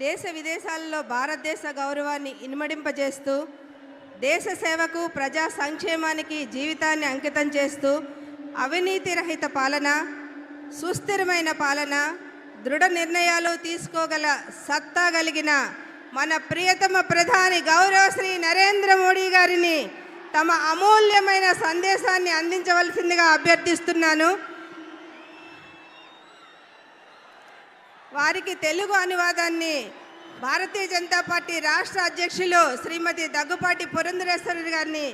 దేశ విదేశాలలో భారతదేశ గౌరవాన్ని ఇనుమడింపజేస్తూ దేశ సేవకు ప్రజా సంక్షేమానికి జీవితాన్ని అంకితం చేస్తూ అవినీతి రహిత పాలన, సుస్థిరమైన పాలన, దృఢ నిర్ణయాలు తీసుకోగల సత్తా కలిగిన మన ప్రియతమ ప్రధాని గౌరవ శ్రీ నరేంద్ర మోడీ గారిని తమ అమూల్యమైన సందేశాన్ని అందించవలసిందిగా అభ్యర్థిస్తున్నాను. వారికి తెలుగు అనువాదాన్ని భారతీయ జనతా పార్టీ రాష్ట్ర అధ్యక్షులు శ్రీమతి దగ్గుపాటి పురంధరేశ్వరి గారిని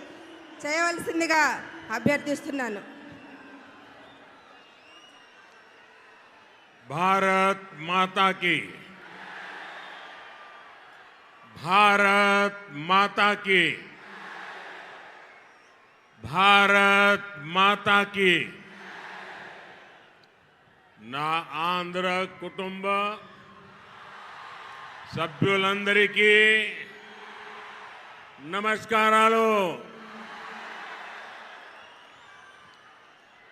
చేయవలసిందిగా అభ్యర్థిస్తున్నాను. भारत माता की, भारत माता की, भारत माता की. నా ఆంధ్ర కుటుంబ సభ్యులందరికీ నమస్కారాలు.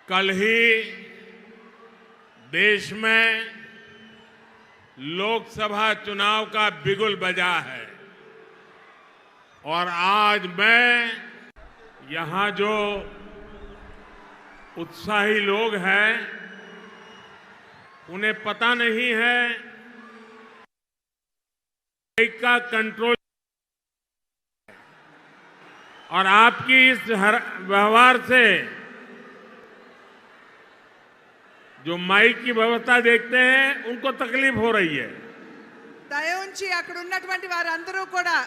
कल ही देश में लोकसभा चुनाव का बिगुल बजा है और आज मैं यहां जो उत्साही लोग हैं उन्हें पता नहीं है का कंट्रोल और आपकी इस व्यवहार से जो माइक की व्यवस्था देखते हैं उनको तकलीफ हो रही है. దయవుంచి అక్కడ ఉన్నటువంటి వారందరూ కూడా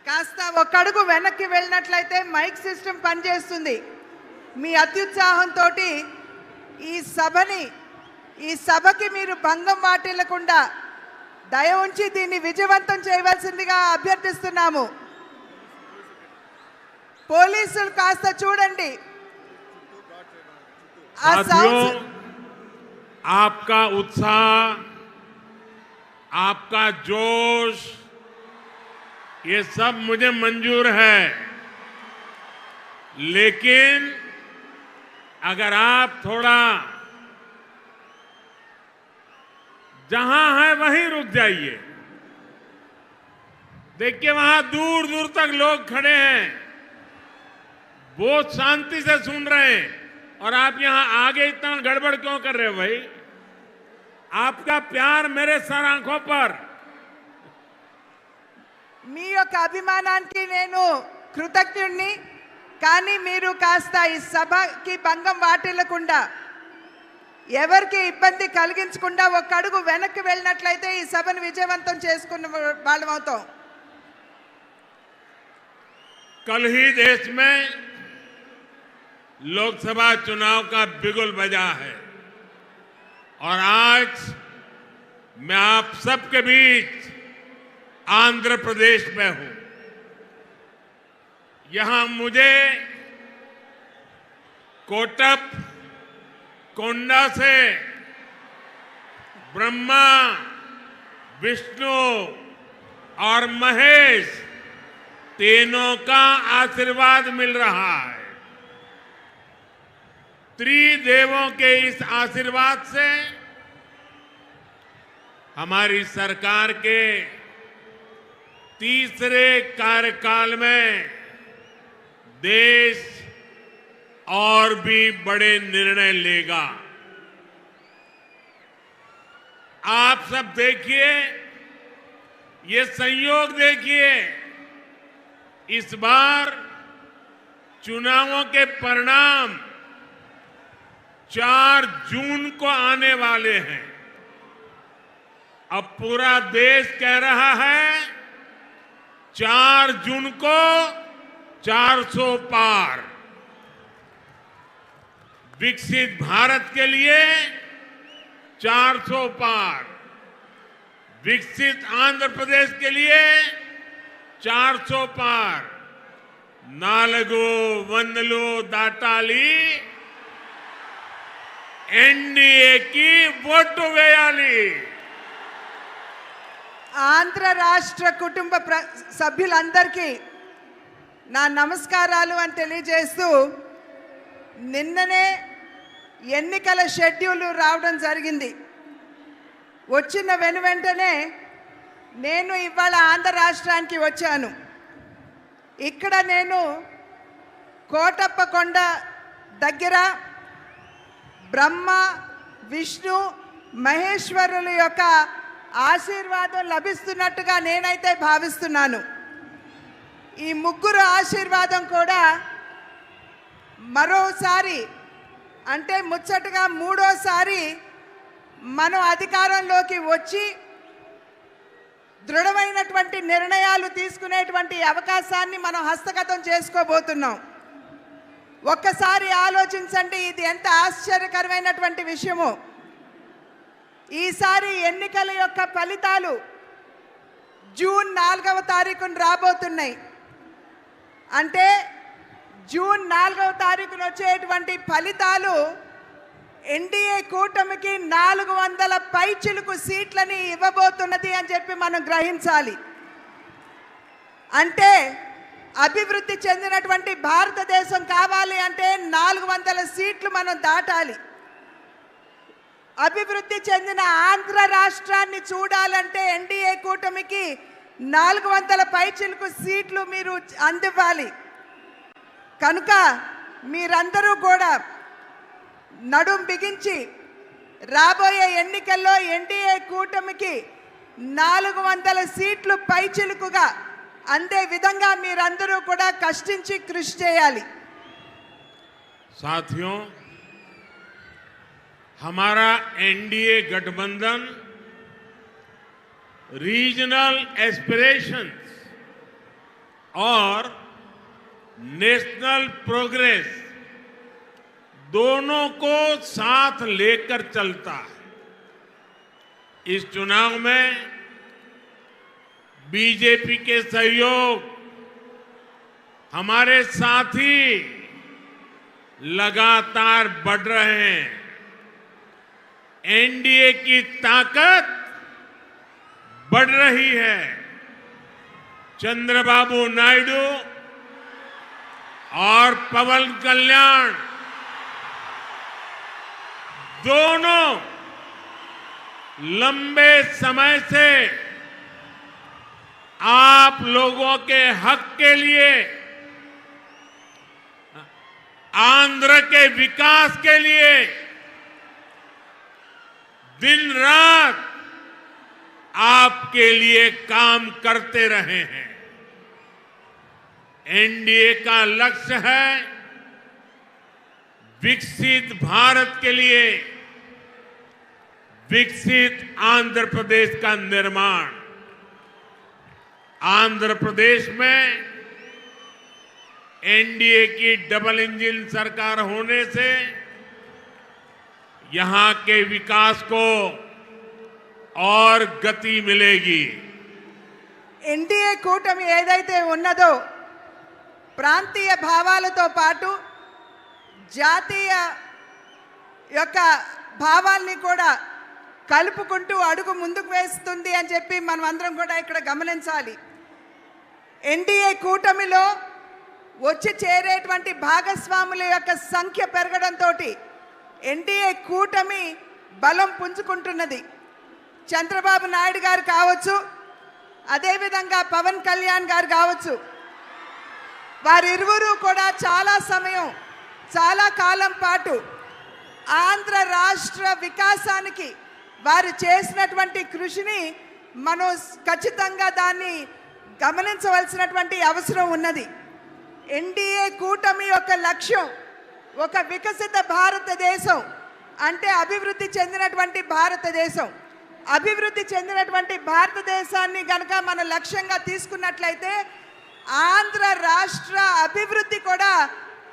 కాస్త ఒక అడుగు వెనక్కి వెళ్ళినట్లయితే మైక్ సిస్టమ్ పనిచేస్తుంది. మీ అత్యుత్సాహంతో ఈ సభకి మీరు భంగం వాటిల్లకుండా దయవుంచి దీన్ని విజయవంతం చేయవలసిందిగా అభ్యర్థిస్తున్నాము. పోలీసులు కాస్త చూడండి. आपका उत्साह, आपका जोश, ये सब मुझे मंजूर है, लेकिन अगर आप थोड़ा जहां है वहीं रुक जाइए. देखिए वहां दूर दूर तक लोग खड़े हैं, बहुत शांति से सुन रहे हैं और आप यहां आगे इतना गड़बड़ क्यों कर रहे हो भाई? आपका प्यार मेरे सर आंखों पर. మీ యొక్క అభిమానానికి నేను కృతజ్ఞుడిని. కానీ మీరు కాస్త ఈ సభకి భంగం వాటిల్లకుండా ఎవరికి ఇబ్బంది కలిగించకుండా ఒక అడుగు వెనక్కి వెళ్ళినట్లయితే ఈ సభను విజయవంతం చేసుకున్న వాళ్ళం అవుతాం. कल ही देश में लोकसभा चुनाव का बिगुल बजा है और आज मैं आप सबके बीच आंध्र प्रदेश में हूं. यहां मुझे कोटप कोंडा से ब्रह्मा, विष्णु और महेश तीनों का आशीर्वाद मिल रहा है. त्रिदेवों के इस आशीर्वाद से हमारी सरकार के तीसरे कार्यकाल में देश और भी बड़े निर्णय लेगा. आप सब देखिए, ये संयोग देखिए. इस बार चुनावों के परिणाम 4 जून को आने वाले हैं. अब पूरा देश कह रहा है 4 जून को 400 पार. विकसित भारत के लिए 400 पार. विकसित आंध्र प्रदेश के लिए 400 पार. नालगो वंदलो दाटाली एनडीए की वोट వేయాలి. ఆంధ్ర రాష్ట్ర కుటుంబ సభ్యులందరికీ నా నమస్కారాలు అని తెలియజేస్తూ నిన్ననే ఎన్నికల షెడ్యూల్ రావడం జరిగింది. వచ్చిన వెంటనే నేను ఇవాళ ఆంధ్ర రాష్ట్రానికి వచ్చాను. ఇక్కడ నేను కోటప్పకొండ దగ్గర బ్రహ్మ, విష్ణు, మహేశ్వరుల యొక్క ఆశీర్వాదం లభిస్తున్నట్టుగా నేనైతే భావిస్తున్నాను. ఈ ముగ్గురు ఆశీర్వాదం కూడా మరోసారి అంటే ముచ్చటగా మూడోసారి మనం అధికారంలోకి వచ్చి దృఢమైనటువంటి నిర్ణయాలు తీసుకునేటువంటి అవకాశాన్ని మనం హస్తగతం చేసుకోబోతున్నాం. ఒక్కసారి ఆలోచించండి, ఇది ఎంత ఆశ్చర్యకరమైనటువంటి విషయమో. ఈసారి ఎన్నికల యొక్క ఫలితాలు జూన్ 4వ తారీఖున రాబోతున్నాయి. అంటే జూన్ 4వ తారీఖున వచ్చేటువంటి ఫలితాలు ఎన్డీఏ కూటమికి 400 పైచిలుకు సీట్లని ఇవ్వబోతున్నది అని చెప్పి మనం గ్రహించాలి. అంటే అభివృద్ధి చెందినటువంటి భారతదేశం కావాలి అంటే 400 సీట్లు మనం దాటాలి. అభివృద్ధి చెందిన ఆంధ్ర రాష్ట్రాన్ని చూడాలంటే ఎన్డీఏ కూటమికి 400 పైచిలుకు సీట్లు మీరు అందివ్వాలి. కనుక మీరందరూ కూడా నడుం బిగించి రాబోయే ఎన్నికల్లో ఎన్డీఏ కూటమికి 400 సీట్లు పైచిలుకుగా అందే విధంగా మీరందరూ కూడా కష్టించి కృషి చేయాలి. साथियों, हमारा एनडीए गठबंधन रीजनल एस्पिरेशंस और नेशनल प्रोग्रेस दोनों को साथ लेकर चलता है. इस चुनाव में बीजेपी के सहयोग हमारे साथी लगातार बढ़ रहे हैं. एनडीए की ताकत बढ़ रही है. चंद्रबाबू नायडू और पवन कल्याण दोनों लंबे समय से आप लोगों के हक के लिए, आंध्र के विकास के लिए दिन रात आपके लिए काम करते रहे हैं. एनडीए का लक्ष्य है विकसित भारत के लिए विकसित आंध्र प्रदेश का निर्माण. आंध्र प्रदेश में एनडीए की डबल इंजन सरकार होने से यहां के विकास को और गति मिलेगी. ఎన్డీఏ కూటమి ఏదైతే ఉన్నదో ప్రాంతీయ భావాలతో పాటు జాతీయ యొక్క భావాల్ని కూడా కలుపుకుంటూ అడుగు ముందుకు వేస్తుంది అని చెప్పి మనం అందరం కూడా ఇక్కడ గమనించాలి. ఎన్డీఏ కూటమిలో వచ్చి చేరేటువంటి భాగస్వాముల యొక్క సంఖ్య పెరగడంతో ఎన్డీఏ కూటమి బలం పుంజుకుంటున్నది. చంద్రబాబు నాయుడు గారు కావచ్చు, అదేవిధంగా పవన్ కళ్యాణ్ గారు కావచ్చు, వారిరువురు కూడా చాలా సమయం, చాలా కాలం పాటు ఆంధ్ర రాష్ట్ర వికాసానికి వారు చేసినటువంటి కృషిని మనం ఖచ్చితంగా దాన్ని గమనించవలసినటువంటి అవసరం ఉన్నది. ఎన్డీఏ కూటమి యొక్క లక్ష్యం ఒక వికసిత భారతదేశం, అంటే అభివృద్ధి చెందినటువంటి భారతదేశం. అభివృద్ధి చెందినటువంటి భారతదేశాన్ని గనక మన లక్ష్యంగా తీసుకున్నట్లయితే ఆంధ్ర రాష్ట్ర అభివృద్ధి కూడా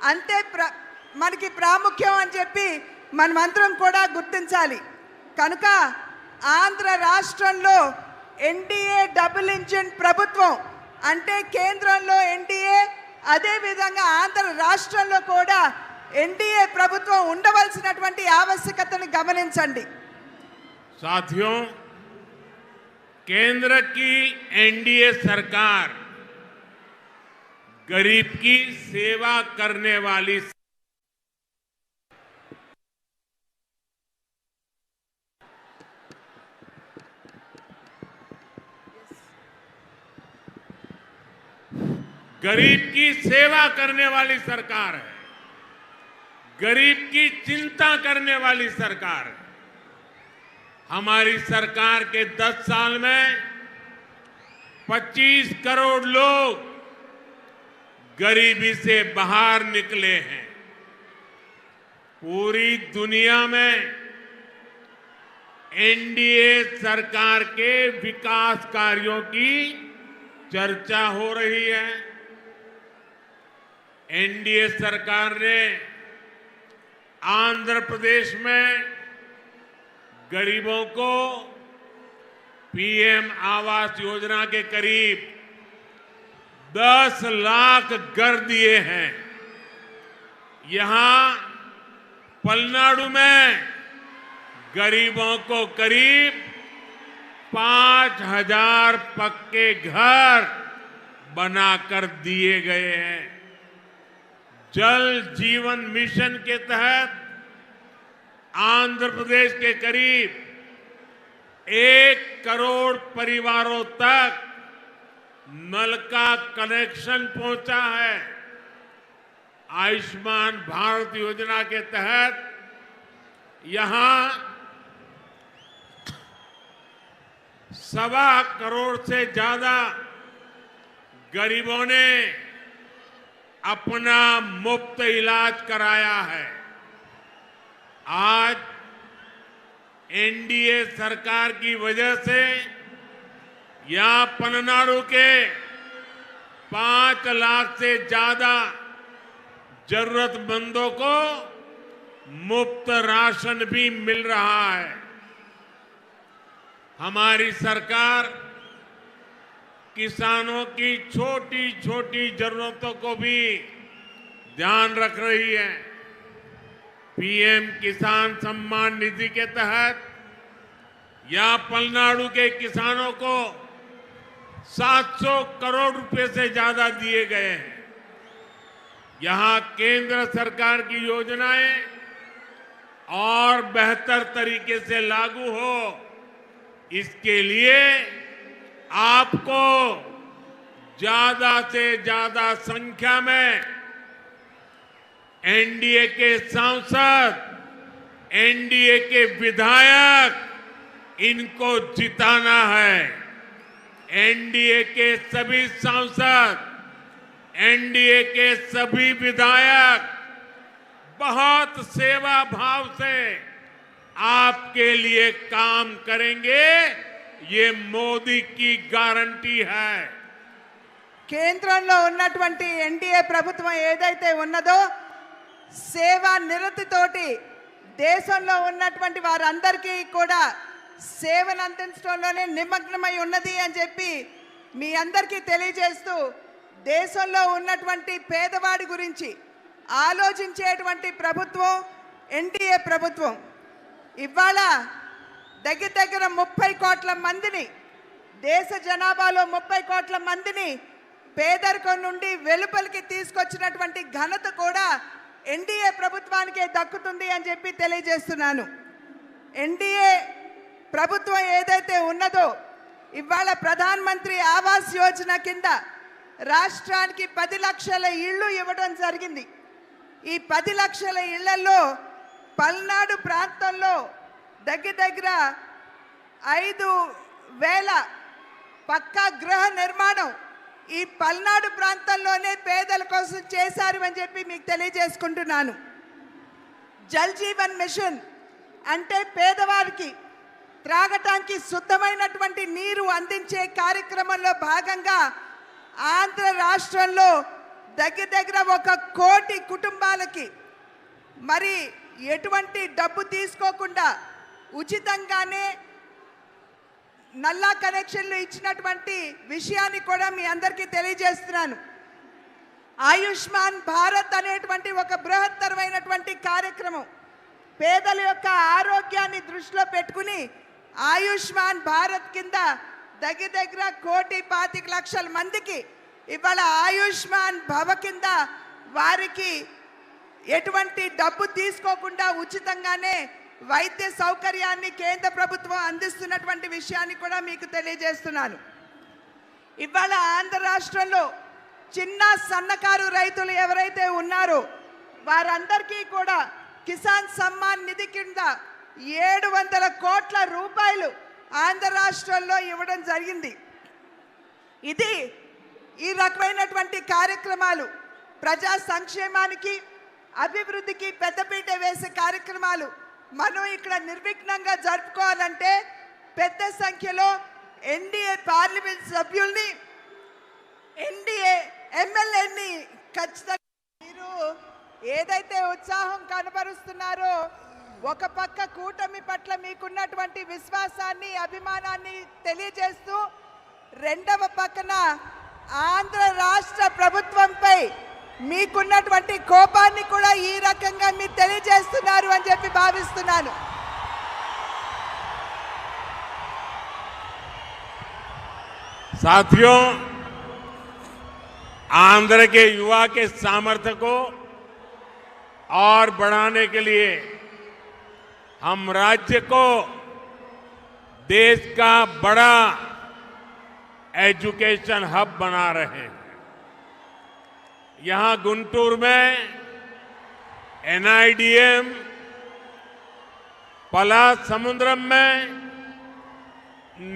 అంతే మనకి ప్రాముఖ్యం అని చెప్పి మనమందరం కూడా గుర్తించాలి. కనుక ఆంధ్ర రాష్ట్రంలో ఎన్డీఏ డబుల్ ఇంజిన్ ప్రభుత్వం అంటే కేంద్రంలో ఎన్డీఏ, అదేవిధంగా ఆంధ్ర రాష్ట్రంలో కూడా ఎన్డీఏ ప్రభుత్వం ఉండవలసినటువంటి ఆవశ్యకతను గమనించండి. साथियों, केंद्र की एनडीए सरकार गरीब की सेवा करने वाली गरीब की सेवा करने वाली सरकार है, गरीब की चिंता करने वाली सरकार है। हमारी सरकार के 10 साल में 25 करोड़ लोग गरीबी से बाहर निकले हैं। पूरी दुनिया में एनडीए सरकार के विकास कार्यों की चर्चा हो रही है। एनडीए सरकार ने आंध्र प्रदेश में गरीबों को पीएम आवास योजना के करीब 10 लाख घर दिए हैं। यहां पलनाडु में गरीबों को करीब 5,000 पक्के घर बनाकर दिए गए हैं। जल जीवन मिशन के तहत आंध्र प्रदेश के करीब 1 करोड़ परिवारों तक नल का कनेक्शन पहुंचा है। आयुष्मान भारत योजना के तहत यहां 1.25 करोड़ से ज्यादा गरीबों ने अपना मुफ्त इलाज कराया है। आज एनडीए सरकार की वजह से यहां पलनाडु के 5 लाख से ज्यादा जरूरतमंदों को मुफ्त राशन भी मिल रहा है। हमारी सरकार किसानों की छोटी छोटी जरूरतों को भी ध्यान रख रही है। पीएम किसान सम्मान निधि के तहत यहां पलनाडु के किसानों को 700 करोड़ रुपए से ज्यादा दिए गए हैं। यहां केंद्र सरकार की योजनाएं और बेहतर तरीके से लागू हो, इसके लिए आपको ज्यादा से ज्यादा संख्या में एनडीए के सांसद, एनडीए के विधायक इनको जिताना है। एनडीए के सभी सांसद, एनडीए के सभी विधायक बहुत सेवा भाव से आपके लिए काम करेंगे, ये मोदी की गारंटी है। కేంద్రంలో ఉన్నటువంటి ఎన్డీఏ ప్రభుత్వం ఏదైతే ఉన్నదో సేవా నిరతితోటి దేశంలో ఉన్నటువంటి వారందరికీ కూడా సేవను అందించడంలోనే నిమగ్నమై ఉన్నది అని చెప్పి మీ అందరికీ తెలియజేస్తూ, దేశంలో ఉన్నటువంటి పేదవాడి గురించి ఆలోచించేటువంటి ప్రభుత్వం ఎన్డీఏ ప్రభుత్వం. ఇవాళ దగ్గర 30 కోట్ల మందిని, దేశ జనాభాలో 30 కోట్ల మందిని పేదరికం నుండి వెలుపలికి తీసుకొచ్చినటువంటి ఘనత కూడా ఎన్డీఏ ప్రభుత్వానికే దక్కుతుంది అని చెప్పి తెలియజేస్తున్నాను. ఎన్డీఏ ప్రభుత్వం ఏదైతే ఉన్నదో ఇవాళ ప్రధాన్ మంత్రి ఆవాస్ యోజన కింద రాష్ట్రానికి 10 లక్షల ఇళ్ళు ఇవ్వడం జరిగింది. ఈ 10 లక్షల ఇళ్లలో పల్నాడు ప్రాంతంలో దగ్గర 5,000 పక్కా గృహ నిర్మాణం ఈ పల్నాడు ప్రాంతంలోనే పేదల కోసం చేశారు అని చెప్పి మీకు తెలియజేసుకుంటున్నాను. జల్ జీవన్ మిషన్ అంటే పేదవారికి త్రాగటానికి శుద్ధమైనటువంటి నీరు అందించే కార్యక్రమంలో భాగంగా ఆంధ్ర రాష్ట్రంలో దగ్గర 1 కోటి కుటుంబాలకి మరి ఎటువంటి డబ్బు తీసుకోకుండా ఉచితంగానే నల్లా కనెక్షన్లు ఇచ్చినటువంటి విషయాన్ని కూడా మీ అందరికీ తెలియజేస్తున్నాను. ఆయుష్మాన్ భారత్ అనేటువంటి ఒక బృహత్తరమైనటువంటి కార్యక్రమం పేదల యొక్క ఆరోగ్యాన్ని దృష్టిలో పెట్టుకుని ఆయుష్మాన్ భారత్ కింద దగ్గర 1,25,00,000 మందికి ఇవాళ ఆయుష్మాన్ భవ కింద వారికి ఎటువంటి డబ్బు తీసుకోకుండా ఉచితంగానే వైద్య సౌకర్యాన్ని కేంద్ర ప్రభుత్వం అందిస్తున్నటువంటి విషయాన్ని కూడా మీకు తెలియజేస్తున్నాను. ఇవాళ ఆంధ్ర రాష్ట్రంలో చిన్న సన్నకారు రైతులు ఎవరైతే ఉన్నారో వారందరికీ కూడా కిసాన్ సమ్మాన్ నిధి కింద 700 కోట్ల రూపాయలు ఆంధ్ర రాష్ట్రంలో ఇవ్వడం జరిగింది. ఇది ఈ రకమైనటువంటి కార్యక్రమాలు ప్రజా సంక్షేమానికి అభివృద్ధికి పెద్దపీట వేసే కార్యక్రమాలు మనం ఇక్కడ నిర్విఘ్నంగా జరుపుకోవాలంటే పెద్ద సంఖ్యలో ఎన్డీఏ పార్లమెంట్ సభ్యుల్ని ఎన్డీఏ ఎమ్మెల్యేని ఖచ్చితంగా మీరు ఏదైతే ఉత్సాహం కనబరుస్తున్నారో ఒక పక్క కూటమి పట్ల మీకున్నటువంటి విశ్వాసాన్ని అభిమానాన్ని తెలియజేస్తూ రెండవ పక్కన ఆంధ్ర రాష్ట్ర ప్రభుత్వంపై మీకున్నటువంటి కోపాన్ని కూడా ఈ రకంగా మీరు తెలియజేస్తున్నారు అని చెప్పి భావిస్తున్నాను. साथियों, आंध्र के युवा के सामर्थ्य को और बढ़ाने के लिए हम राज्य को देश का बड़ा एजुकेशन हब बना रहे हैं. यहां गुंटूर में NIDM, पलासमुद्रम में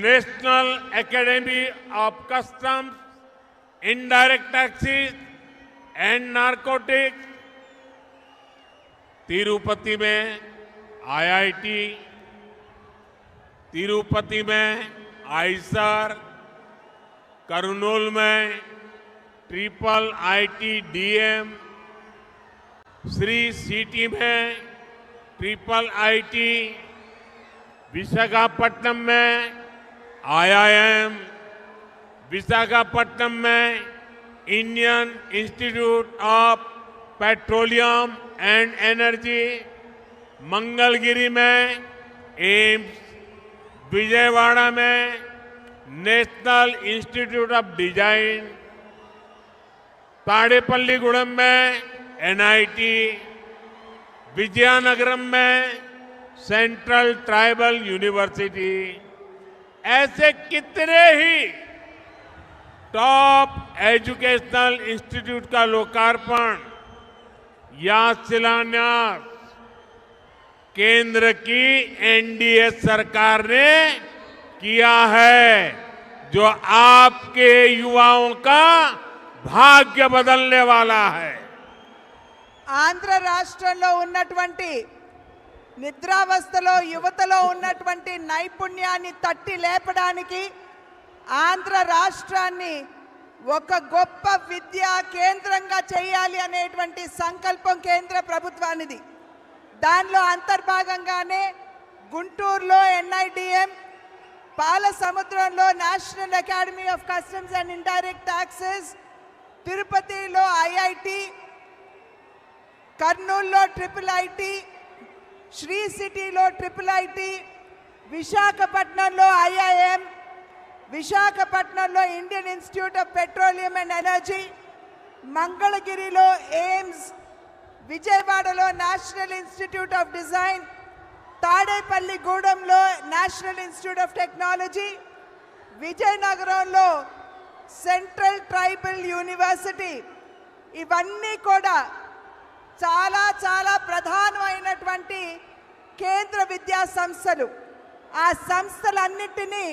national academy of customs, indirect taxes and narcotics, Tirupati में IIT, तिरुपति में आईसर, करनूल में IIT-DM, श्री सिटी में IIT, विशाखापट्टनम में IIM, विशाखापट्टनम में Indian institute of petroleum and energy, Mangalagiri में एम्स, विजयवाड़ा में national institute of design, Tadepalligudem में NIT, विजयनगरम में सेंट्रल ट्राइबल यूनिवर्सिटी, ऐसे कितने ही टॉप एजुकेशनल इंस्टीट्यूट का लोकार्पण या शिलान्यास केंद्र की NDA सरकार ने किया है, जो आपके युवाओं का भाग्य बदलने वाला है. ఆంధ్ర రాష్ట్రంలో ఉన్నటువంటి నిద్రావస్థలో యువతలో ఉన్నటువంటి నైపుణ్యాన్ని తట్టి లేపడానికి ఆంధ్ర రాష్ట్రాన్ని ఒక గొప్ప విద్యా కేంద్రంగా చేయాలి అనేటువంటి సంకల్పం కేంద్ర ప్రభుత్వానిది. దానిలో అంతర్భాగంగానే గుంటూరులో NIDM, పాలసముద్రంలో national academy of customs and indirect taxes, తిరుపతిలో IIT, కర్నూలులో IIIT, శ్రీ సిటీలో IIIT, విశాఖపట్నంలో IIM, విశాఖపట్నంలో Indian institute of petroleum and energy, మంగళగిరిలో ఎయిమ్స్, విజయవాడలో నేషనల్ ఇన్స్టిట్యూట్ ఆఫ్ డిజైన్, తాడేపల్లిగూడెంలో నేషనల్ ఇన్స్టిట్యూట్ ఆఫ్ టెక్నాలజీ, విజయనగరంలో సెంట్రల్ ట్రైబల్ యూనివర్సిటీ, ఇవన్నీ కూడా చాలా చాలా ప్రధానమైనటువంటి కేంద్ర విద్యా సంస్థలు. ఆ సంస్థలన్నిటినీ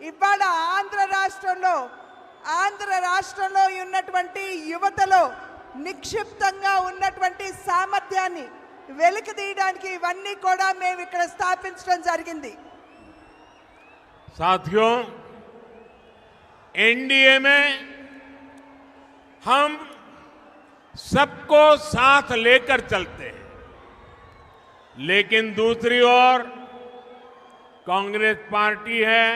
ఇవాళ ఆంధ్ర రాష్ట్రంలో ఉన్నటువంటి యువతలో నిక్షిప్తంగా ఉన్నటువంటి సామర్థ్యాన్ని వెలికి తీయడానికి ఇవన్నీ కూడా మేము ఇక్కడ స్థాపించడం జరిగింది. साथियों, NDA में हम सबको साथ लेकर चलते हैं, लेकिन दूसरी ओर कांग्रेस पार्टी है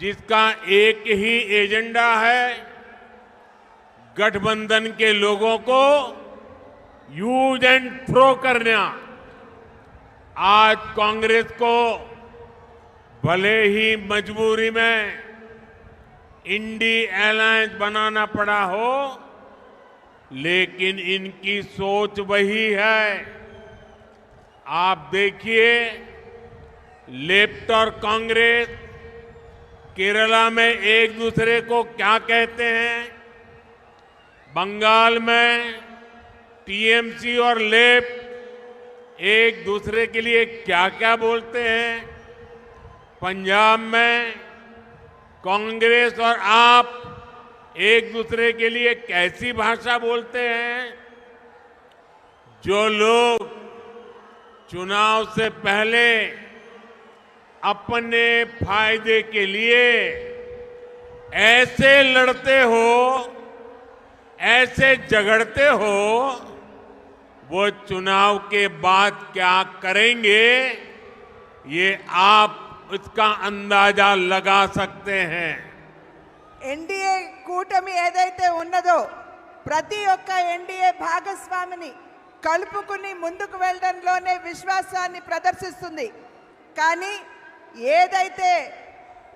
जिसका एक ही एजेंडा है, गठबंधन के लोगों को यूज एंड थ्रो करना. आज कांग्रेस को भले ही मजबूरी में इंडी अलायंस बनाना पड़ा हो, लेकिन इनकी सोच वही है. आप देखिए, लेफ्ट और कांग्रेस केरला में एक दूसरे को क्या कहते हैं, बंगाल में टीएमसी और लेफ्ट एक दूसरे के लिए क्या क्या बोलते हैं, पंजाब में कांग्रेस और आप एक दूसरे के लिए कैसी भाषा बोलते हैं। जो लोग चुनाव से पहले अपने फायदे के लिए ऐसे लड़ते हो, ऐसे झगड़ते हो, वो चुनाव के बाद क्या करेंगे ये आप इसका अंदाजा लगा सकते हैं। ఎన్డీఏ కూటమి ఏదైతే ఉన్నదో ప్రతి ఒక్క ఎన్డీఏ భాగస్వామిని కలుపుకుని ముందుకు వెళ్ళడంలోనే విశ్వాసాన్ని ప్రదర్శిస్తుంది. కానీ ఏదైతే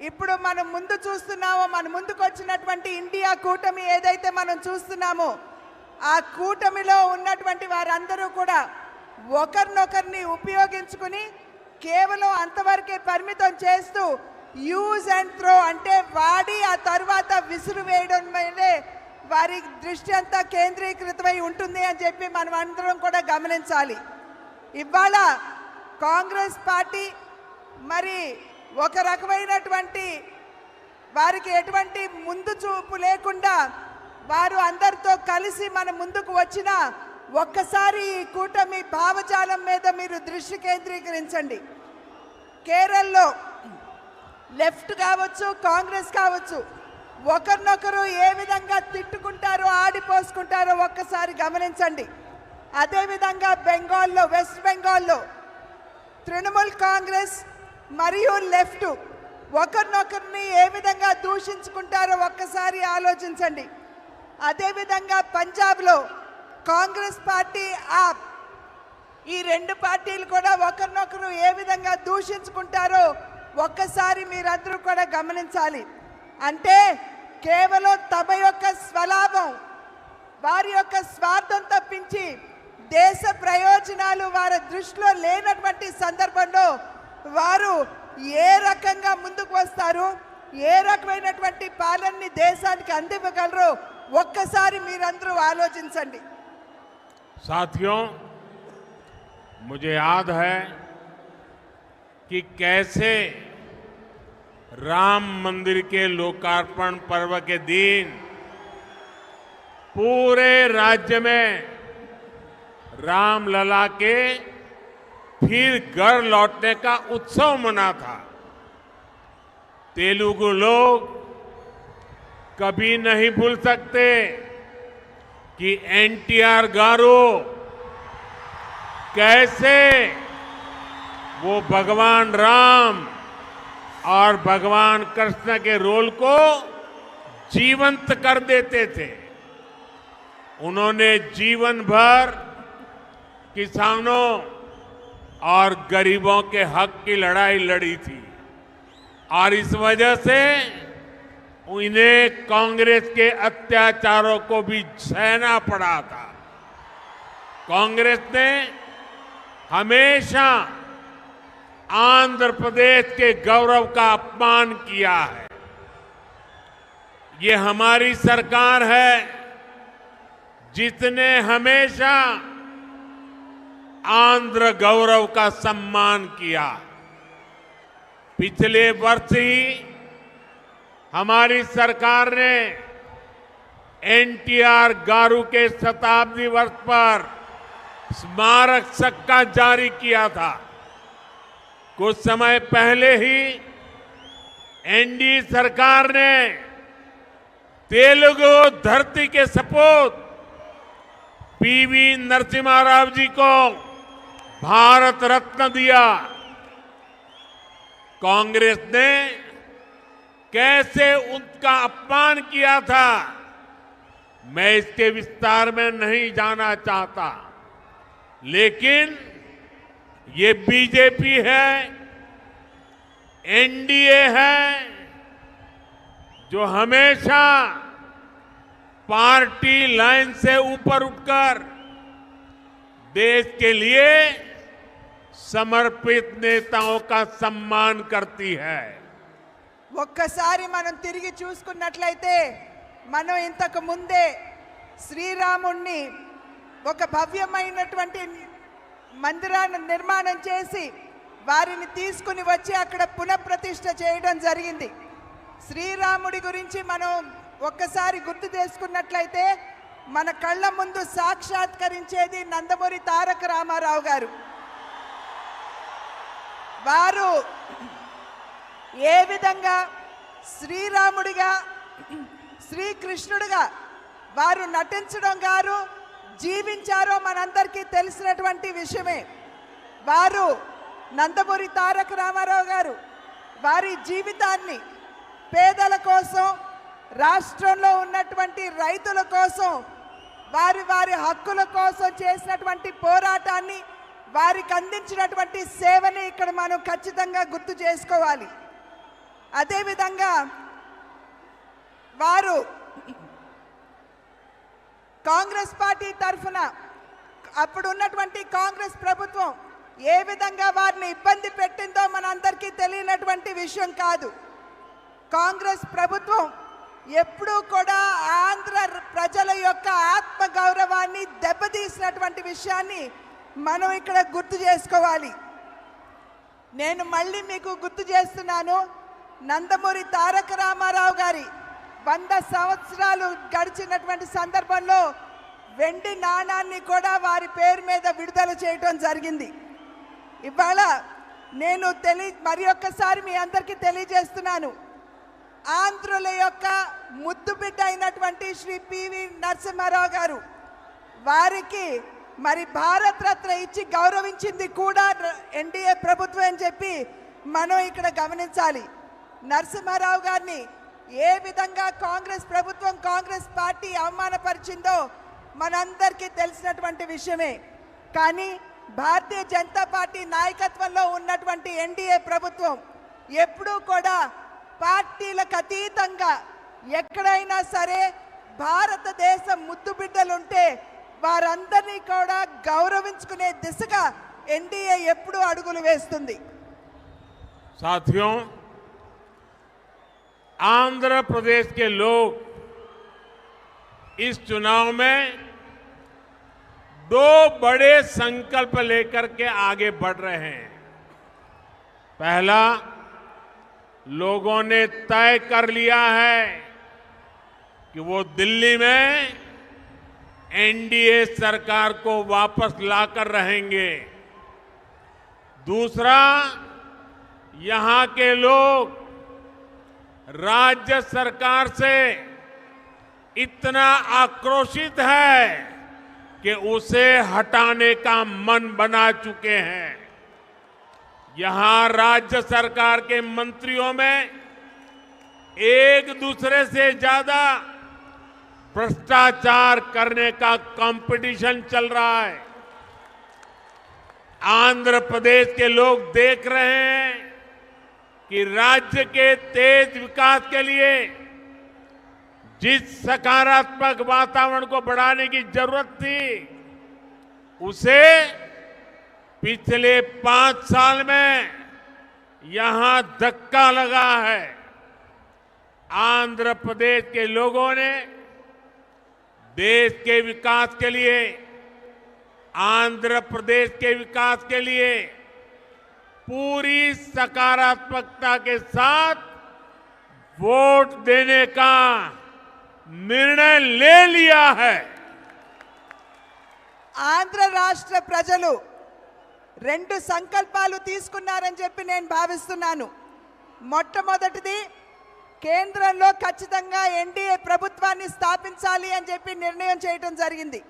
ఇప్పుడు మనం ముందు చూస్తున్నామో, మన ముందుకు వచ్చినటువంటి ఇండియా కూటమి ఏదైతే మనం చూస్తున్నామో, ఆ కూటమిలో ఉన్నటువంటి వారందరూ కూడా ఒకరినొకరిని ఉపయోగించుకుని కేవలం అంతవరకే పరిమితం చేస్తూ యూజ్ అండ్ త్రో అంటే వాడి ఆ తర్వాత విసురు వేయడం మీదే వారి దృష్టి అంతా కేంద్రీకృతమై ఉంటుంది అని చెప్పి మనం అందరం కూడా గమనించాలి. ఇవాళ కాంగ్రెస్ పార్టీ మరి ఒక రకమైనటువంటి వారికి ఎటువంటి ముందు చూపు లేకుండా వారు అందరితో కలిసి మన ముందుకు వచ్చిన ఒక్కసారి ఈ కూటమి భావజాలం మీద మీరు దృష్టి కేంద్రీకరించండి. కేరళలో లెఫ్ట్ కావచ్చు, కాంగ్రెస్ కావచ్చు, ఒకరినొకరు ఏ విధంగా తిట్టుకుంటారో ఆడిపోసుకుంటారో ఒక్కసారి గమనించండి. అదేవిధంగా బెంగాల్లో, వెస్ట్ బెంగాల్లో తృణమూల్ కాంగ్రెస్ మరియు లెఫ్ట్ ఒకరినొకరిని ఏ విధంగా దూషించుకుంటారో ఒక్కసారి ఆలోచించండి. అదేవిధంగా పంజాబ్లో కాంగ్రెస్ పార్టీ, ఆప్, ఈ రెండు పార్టీలు కూడా ఒకరినొకరు ఏ విధంగా దూషించుకుంటారో ఒక్కసారి మీరందరూ కూడా గమనించాలి. అంటే కేవలం తమ యొక్క స్వలాభం, వారి యొక్క స్వార్థం తప్పించి దేశ ప్రయోజనాలు వారి దృష్టిలో లేనటువంటి సందర్భంలో వారు ఏ రకంగా ముందుకు వస్తారు, ఏ రకమైనటువంటి పాలనని దేశానికి అందివ్వగలరో ఒక్కసారి మీరందరూ ఆలోచించండి. साथियों, मुझे याद है कि कैसे राम मंदिर के लोकार्पण पर्व के दिन पूरे राज्य में रामलला के फिर घर लौटने का उत्सव मना था। तेलुगु लोग कभी नहीं भूल सकते कि एनटीआर गारू कैसे वो भगवान राम और भगवान कृष्ण के रोल को जीवंत कर देते थे। उन्होंने जीवन भर किसानों और गरीबों के हक की लड़ाई लड़ी थी और इस वजह से इन्हें कांग्रेस के अत्याचारों को भी सहना पड़ा था। कांग्रेस ने हमेशा आंध्र प्रदेश के गौरव का अपमान किया है। ये हमारी सरकार है जिसने हमेशा आंध्र गौरव का सम्मान किया। पिछले वर्ष ही हमारी सरकार ने एनटीआर गारू के शताब्दी वर्ष पर स्मारक सिक्का जारी किया था। कुछ समय पहले ही एनडीए सरकार ने तेलुगु धरती के सपूत पीवी नरसिम्हा राव जी को भारत रत्न दिया। कांग्रेस ने कैसे उनका अपमान किया था मैं इसके विस्तार में नहीं जाना चाहता, लेकिन ये बीजेपी है, एनडीए है जो हमेशा पार्टी लाइन से ऊपर उठकर देश के लिए समर्पित नेताओं का सम्मान करती है। ఒక్కసారి మనం తిరిగి చూసుకున్నట్లయితే మనం ఇంతకు ముందే శ్రీరాముణ్ణి ఒక భవ్యమైనటువంటి మందిరాన్ని నిర్మాణం చేసి వారిని తీసుకుని వచ్చి అక్కడ పునఃప్రతిష్ఠ చేయడం జరిగింది. శ్రీరాముడి గురించి మనం ఒక్కసారి గుర్తు చేసుకున్నట్లయితే మన కళ్ళ ముందు సాక్షాత్కరించేది నందమూరి తారక రామారావు గారు. వారు ఏ విధంగా శ్రీరాముడిగా శ్రీకృష్ణుడిగా వారు నటించడం గారు జీవించారో మనందరికీ తెలిసినటువంటి విషయమే. వారు నందమూరి తారక రామారావు గారు వారి జీవితాన్ని పేదల కోసం, రాష్ట్రంలో ఉన్నటువంటి రైతుల కోసం, వారి వారి హక్కుల కోసం చేసినటువంటి పోరాటాన్ని, వారికి అందించినటువంటి సేవని ఇక్కడ మనం ఖచ్చితంగా గుర్తు చేసుకోవాలి. అదేవిధంగా వారు కాంగ్రెస్ పార్టీ తరఫున అప్పుడు ఉన్నటువంటి కాంగ్రెస్ ప్రభుత్వం ఏ విధంగా వారిని ఇబ్బంది పెట్టిందో మనందరికీ తెలియనటువంటి విషయం కాదు. కాంగ్రెస్ ప్రభుత్వం ఎప్పుడూ కూడా ఆంధ్ర ప్రజల యొక్క ఆత్మ గౌరవాన్ని దెబ్బతీసినటువంటి విషయాన్ని మనం ఇక్కడ గుర్తు చేసుకోవాలి. నేను మళ్ళీ మీకు గుర్తు చేస్తున్నాను, నందమూరి తారక రామారావు గారి 100 సంవత్సరాలు గడిచినటువంటి సందర్భంలో వెండి నాణాన్ని కూడా వారి పేరు మీద విడుదల చేయడం జరిగింది. ఇవాళ నేను మరి ఒక్కసారి మీ అందరికీ తెలియజేస్తున్నాను, ఆంధ్రుల యొక్క ముద్దు బిడ్డ అయినటువంటి శ్రీ పివి నరసింహారావు గారు వారికి మరి భారత రత్న ఇచ్చి గౌరవించింది కూడా ఎన్డీఏ ప్రభుత్వం అని చెప్పి మనం ఇక్కడ గమనించాలి. నరసింహారావు గారిని ఏ విధంగా కాంగ్రెస్ ప్రభుత్వం, కాంగ్రెస్ పార్టీ అవమానపరిచిందో మనందరికీ తెలిసినటువంటి విషయమే. కానీ భారతీయ జనతా పార్టీ నాయకత్వంలో ఉన్నటువంటి ఎన్డీఏ ప్రభుత్వం ఎప్పుడూ కూడా పార్టీలకు అతీతంగా ఎక్కడైనా సరే భారతదేశం ముద్దు బిడ్డలుంటే వారందరినీ కూడా గౌరవించుకునే దిశగా ఎన్డీఏ ఎప్పుడూ అడుగులు వేస్తుంది. साथियों, आंध्र प्रदेश के लोग इस चुनाव में 2 बड़े संकल्प लेकर के आगे बढ़ रहे हैं। पहला, लोगों ने तय कर लिया है कि वो दिल्ली में एनडीए सरकार को वापस लाकर रहेंगे। दूसरा, यहां के लोग राज्य सरकार से इतना आक्रोशित है कि उसे हटाने का मन बना चुके हैं। यहां राज्य सरकार के मंत्रियों में एक दूसरे से ज्यादा भ्रष्टाचार करने का कंपटीशन चल रहा है। आंध्र प्रदेश के लोग देख रहे हैं कि राज्य के तेज विकास के लिए जिस सकारात्मक वातावरण को बढ़ाने की जरूरत थी, उसे पिछले 5 साल में यहां धक्का लगा है। आंध्र प्रदेश के लोगों ने देश के विकास के लिए, आंध्र प्रदेश के विकास के लिए पूरी सकारात्मकता के साथ वोट देने का निर्णय ले लिया है। ఆంధ్ర రాష్ట్ర ప్రజలు 2 సంకల్పాలు తీసుకున్నారని చెప్పి నేను భావిస్తున్నాను. మొట్టమొదటిది, కేంద్రంలో ఖచ్చితంగా ఎన్డీఏ ప్రభుత్వాన్ని స్థాపించాలి అని చెప్పి నిర్ణయం చేయడం జరిగింది.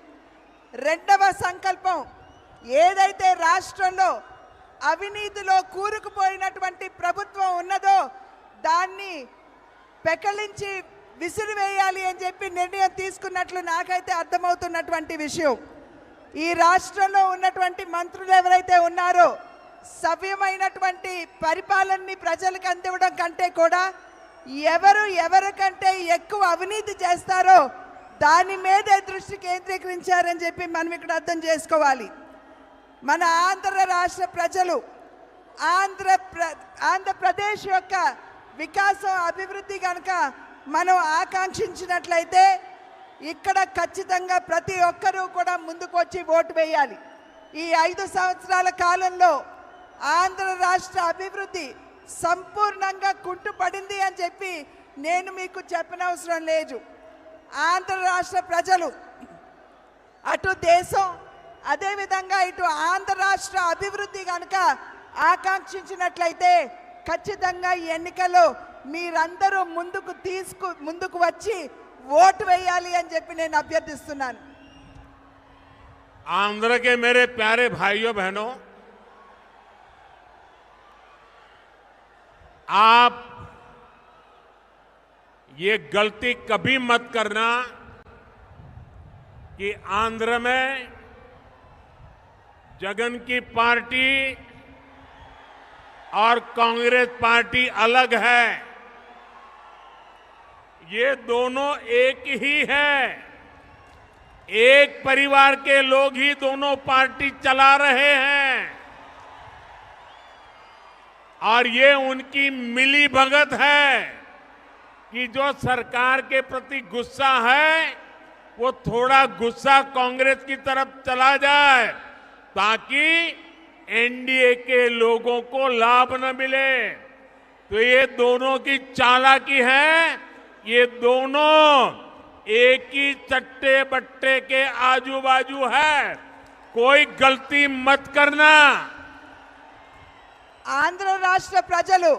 రెండవ సంకల్పం, ఏదైతే రాష్ట్రంలో అవినీతిలో కూరుకుపోయినటువంటి ప్రభుత్వం ఉన్నదో దాన్ని పెకలించి విసిరివేయాలి అని చెప్పి నిర్ణయం తీసుకున్నట్లు నాకైతే అర్థమవుతున్నటువంటి విషయం. ఈ రాష్ట్రంలో ఉన్నటువంటి మంత్రులు ఎవరైతే ఉన్నారో సవ్యమైనటువంటి పరిపాలనని ప్రజలకు అందివ్వడం కంటే కూడా ఎవరికంటే ఎక్కువ అవినీతి చేస్తారో దాని మీదే దృష్టి కేంద్రీకరించారని చెప్పి మనం ఇక్కడ అర్థం చేసుకోవాలి. మన ఆంధ్ర రాష్ట్ర ప్రజలు ఆంధ్రప్రదేశ్ యొక్క వికాసం, అభివృద్ధి కనుక మనం ఆకాంక్షించినట్లయితే ఇక్కడ ఖచ్చితంగా ప్రతి ఒక్కరూ కూడా ముందుకు వచ్చి ఓటు వేయాలి. ఈ 5 సంవత్సరాల కాలంలో ఆంధ్ర రాష్ట్ర అభివృద్ధి సంపూర్ణంగా కుంటుపడింది అని చెప్పి నేను మీకు చెప్పనవసరం లేదు. ఆంధ్ర రాష్ట్ర ప్రజలు అటు దేశం అదేవిధంగా ఇటు ఆంధ్ర రాష్ట్ర అభివృద్ధి కనుక ఆకాంక్షించినట్లయితే ఖచ్చితంగా ఈ ఎన్నికల్లో మీరందరూ ముందుకు వచ్చి ఓటు వేయాలి అని చెప్పి నేను అభ్యర్థిస్తున్నాను. आंध्र के मेरे प्यारे भाइयों बहनों, आप ये गलती कभी मत करना कि आंध्र में जगन की पार्टी और कांग्रेस पार्टी अलग है. ये दोनों एक ही है. एक परिवार के लोग ही दोनों पार्टी चला रहे हैं और ये उनकी मिली भगत है कि जो सरकार के प्रति गुस्सा है वो थोड़ा गुस्सा कांग्रेस की तरफ चला जाए ताकि एनडीए के लोगों को लाभ न मिले. तो ये दोनों की चालाकी है. ये दोनों एक ही चट्टे बट्टे के आजू बाजू है. कोई गलती मत करना. ఆంధ్ర రాష్ట్ర ప్రజలు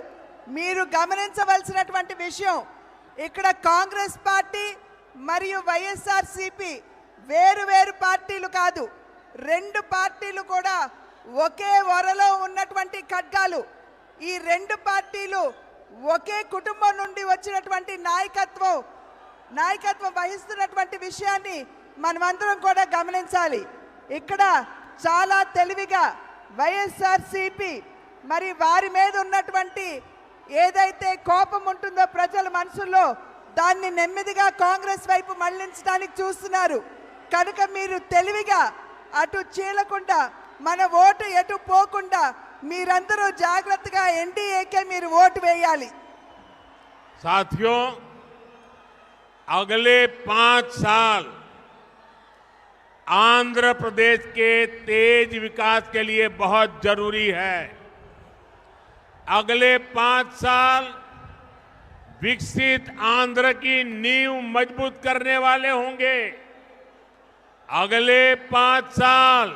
మీరు గమనించవలసినటువంటి విషయం, ఇక్కడ కాంగ్రెస్ పార్టీ మరియు వైఎస్ఆర్సీపీ వేరు పార్టీలు కాదు. 2 పార్టీలు కూడా ఒకే వరలో ఉన్నటువంటి ఖడ్గాలు. ఈ 2 పార్టీలు ఒకే కుటుంబం నుండి వచ్చినటువంటి నాయకత్వం వహిస్తున్నటువంటి విషయాన్ని మనమందరం కూడా గమనించాలి. ఇక్కడ చాలా తెలివిగా వైఎస్ఆర్సీపీ మరి వారి మీద ఉన్నటువంటి ఏదైతే కోపం ఉంటుందో ప్రజల మనసుల్లో దాన్ని నెమ్మదిగా కాంగ్రెస్ వైపు మళ్లించడానికి చూస్తున్నారు. కనుక మీరు తెలివిగా అటు చీలకుండా మన ఓటు ఎటు పోకుండా మీరందరూ జాగ్రత్తగా ఎన్డీఏకే మీరు ఓటు వేయాలి. साथियों, अगले 5 साल आंध्र प्रदेश के तेज विकास के लिए बहुत जरूरी है. अगले 5 साल विकसित आंध्र की नींव मजबूत करने वाले होंगे. अगले 5 साल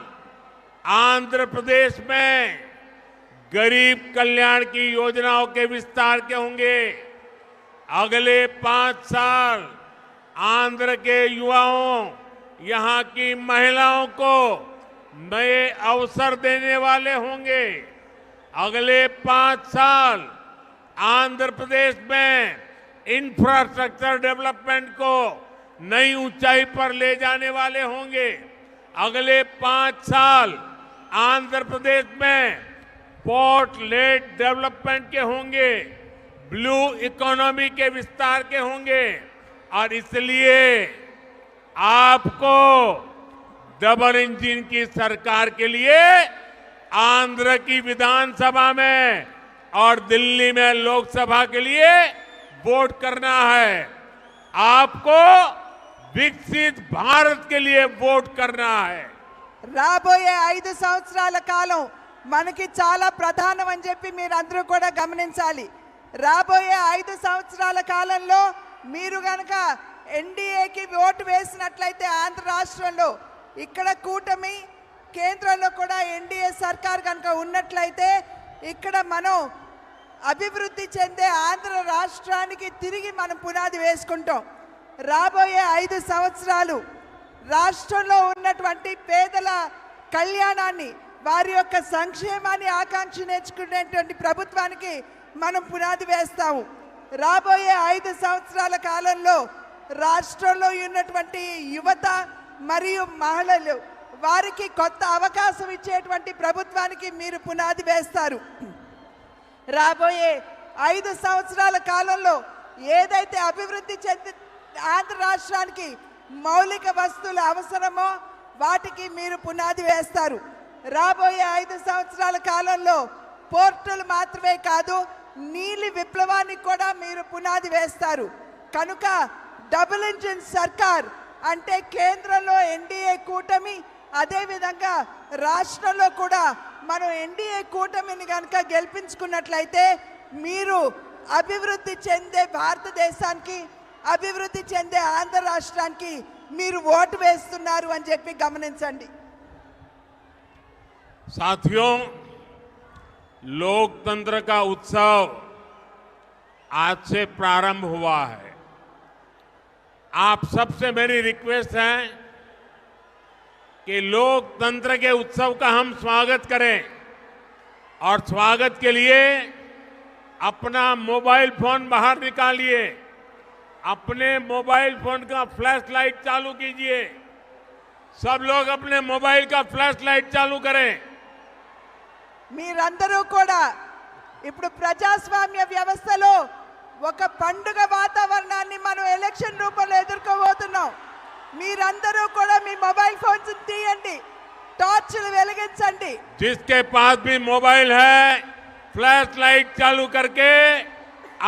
आंध्र प्रदेश में गरीब कल्याण की योजनाओं के विस्तार के होंगे. अगले 5 साल आंध्र के युवाओं, यहां की महिलाओं को नए अवसर देने वाले होंगे. अगले 5 साल आंध्र प्रदेश में इंफ्रास्ट्रक्चर डेवलपमेंट को नई ऊंचाई पर ले जाने वाले होंगे. अगले 5 साल आंध्र प्रदेश में पोर्ट लेड डेवलपमेंट के होंगे, ब्लू इकोनॉमी के विस्तार के होंगे. और इसलिए आपको डबल इंजन की सरकार के लिए आंध्र की विधानसभा में और दिल्ली में लोकसभा के लिए वोट करना है. आपको विकसित भारत के लिए वोट करना है. రాబోయే 5 సంవత్సరాల కాలం మనకి చాలా ప్రధానం అని చెప్పి మీరందరూ కూడా గమనించాలి. రాబోయే 5 సంవత్సరాల కాలంలో మీరు గనక ఎన్డీఏకి ఓటు వేసినట్లయితే ఆంధ్ర రాష్ట్రంలో ఇక్కడ కూటమి కేంద్రంలో కూడా ఎన్డీఏ సర్కార్ కనుక ఉన్నట్లయితే ఇక్కడ మనం అభివృద్ధి చెందే ఆంధ్ర రాష్ట్రానికి తిరిగి మనం పునాది వేసుకుంటాం. రాబోయే 5 సంవత్సరాలు రాష్ట్రంలో ఉన్నటువంటి పేదల కళ్యాణాన్ని వారి యొక్క సంక్షేమాన్ని ఆకాంక్షించుకునేటువంటి ప్రభుత్వానికి మనం పునాది వేస్తాము. రాబోయే 5 సంవత్సరాల కాలంలో రాష్ట్రంలో ఉన్నటువంటి యువత మరియు మహిళలు వారికి కొత్త అవకాశం ఇచ్చేటువంటి ప్రభుత్వానికి మీరు పునాది వేస్తారు. రాబోయే 5 సంవత్సరాల కాలంలో ఏదైతే అభివృద్ధి చెంది ఆంధ్ర రాష్ట్రానికి మౌలిక వస్తువులు అవసరమో వాటికి మీరు పునాది వేస్తారు. రాబోయే 5 సంవత్సరాల కాలంలో పోర్టులు మాత్రమే కాదు నీలి విప్లవానికి కూడా మీరు పునాది వేస్తారు. కనుక డబుల్ ఇంజిన్ సర్కార్ అంటే కేంద్రంలో ఎన్డీఏ కూటమి, అదే విధంగా రాష్ట్రంలో కూడా మనం ఎన్డీఏ కూటమిని కనుక గెలిపించుకున్నట్లయితే మీరు అభివృద్ధి చెందే భారతదేశానికి, అభివృద్ధి చెందే ఆంధ్ర రాష్ట్రానికి మీరు ఓటు వేస్తున్నారు అని చెప్పి గమనించండి. साथियों, लोकतंत्र का उत्सव आज से प्रारंभ हुआ है। आप सबसे मेरी रिक्वेस्ट है कि लोकतंत्र के उत्सव का हम स्वागत करें और स्वागत के लिए अपना मोबाइल फोन बाहर निकालिए, अपने मोबाइल फोन का फ्लैश लाइट चालू कीजिए। सब लोग अपने मोबाइल का फ्लैश लाइट चालू करें। మీరందరూ కూడా ఇప్పుడు ప్రజాస్వామ్య వ్యవస్థలో ఒక పండుగ వాతావరణాన్ని మనం ఎలక్షన్ రూపంలో ఎదుర్కోబోతున్నాం. మీరందరూ కూడా మీ మొబైల్ ఫోన్స్ తీయండి, టార్చ్లు వెలిగించండి. जिसके पास भी मोबाइल है फ्लैश लाइट चालू करके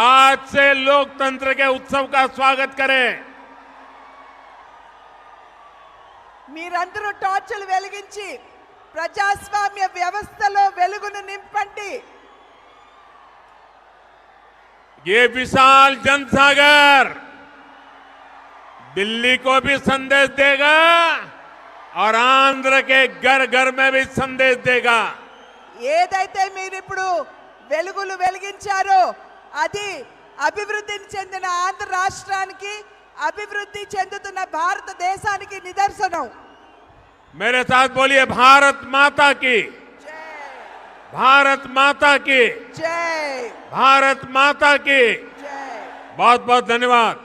आज से लोकतंत्र के उत्सव का स्वागत करें। మీరందరూ టార్చ్లు వెలిగించి ప్రజాస్వామ్య వ్యవస్థలో వెలుగును నింపండి. ये विशाल जनसागर दिल्ली को भी संदेश देगा और आंध्र के घर घर में भी संदेश देगा। ఏదైతే మీరు ఇప్పుడు వెలుగులు వెలిగించారో అది అభివృద్ధి చెందిన ఆంధ్ర రాష్ట్రానికి, అభివృద్ధి చెందుతున్న భారతదేశానికి నిదర్శనం. मेरे साथ बोलिए भारत माता की, भारत माता की, జై भारत माता की। జై. बहुत बहुत धन्यवाद।